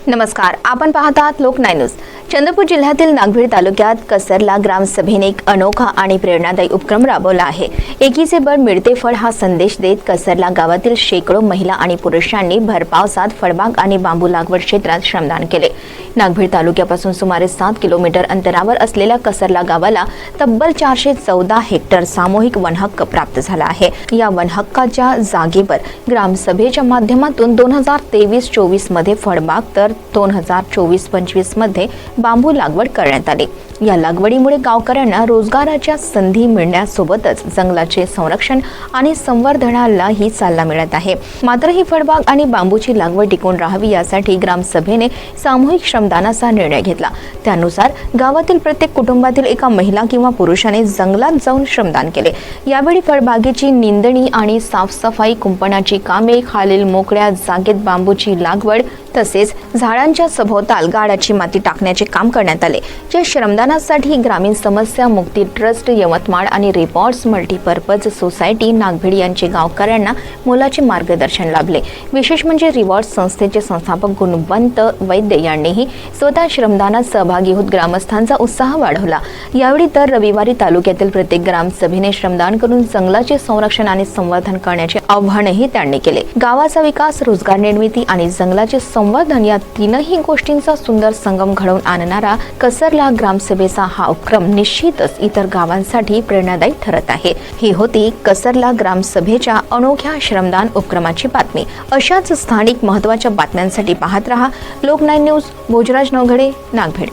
नमस्कार, आपण पाहत आहात लोकनाय न्यूज। चंद्रपूर जिल्ह्यातील नागभीड तालुक्यात कसरला ग्रामसभेने एक अनोखा आणि प्रेरणादायी उपक्रम राबवला आहे। एकीचे बळ मिळते फळ हा संदेश देत कसरला गावातील शेकडो महिला आणि पुरुषांनी भरपावसात फळबाग आणि बांबू लागवड क्षेत्रात श्रमदान केले। नागभीड तालुक्यापासून सुमारे 7 किलोमीटर अंतरावर असलेल्या कसरला गावाला तब्बल 414 हेक्टर सामूहिक वनहक्क प्राप्त झाला आहे। या वनहक्काच्या जागेवर ग्रामसभेच्या माध्यमातून 2023-24 मध्ये फळबाग तर 2024-25 मध्ये बांबू लागवड करण्यात आली। या लागवडीमुळे गावकऱ्यांना रोजगाराच्या संधी मिळण्यासोबतच जंगलाचे संरक्षण आणि संवर्धनालाही चालना मिळत आहे। मात्र ही फळबाग आणि बांबूची लागवड टिकून राहावी यासाठी ग्रामसभेने सामूहिक श्रमदानाचा निर्णय घेतला। त्यानुसार गावातील प्रत्येक कुटुंबातील एका महिला किंवा पुरुषाने जंगलात जाऊन श्रमदान केले। यावेळी फळबागेची निंदणी आणि साफसफाई, कुंपणाची कामे, खालील मोकळ्या जागेत बांबूची लागवड तसेच झाडांच्या सभोवताल गाळाची माती टाकण्याचे काम करण्यात आले। या श्रमदानासाठी ग्रामीण समस्या मुक्ती ट्रस्ट यवतमाळ आणि रिपॉर्ट्स मल्टीपर्पज सोसायटी नागभीड यांचे गावकऱ्यांना मोलाचे मार्गदर्शन लाभले। विशेष म्हणजे रिवॉर्ड संस्थेचे संस्थापक गुणवंत वैद्य यांनीही स्वतः श्रमदानात सहभागी होत ग्रामस्थांचा उत्साह वाढवला। यावेळी तर रविवारी तालुक्यातील प्रत्येक ग्रामसभेने श्रमदान करून जंगलाचे संरक्षण आणि संवर्धन करण्याचे आवाहनही त्यांनी केले। गावाचा विकास, रोजगार निर्मिती आणि जंगलाचे संवर्धन या तीनही गोष्टींचा सुंदर संगम घडवून आणणारा कसरला ग्रामसभेचा हा उपक्रम निश्चितच इतर गावांसाठी प्रेरणादायी ठरत आहे। ही होती कसरला ग्रामसभेच्या अनोख्या श्रमदान उपक्रमाची बातमी। अशाच स्थानिक महत्त्वाच्या बातम्यांसाठी पाहत रहा लोकनाय न्यूज। भोजराज नवघडे, नागभीड।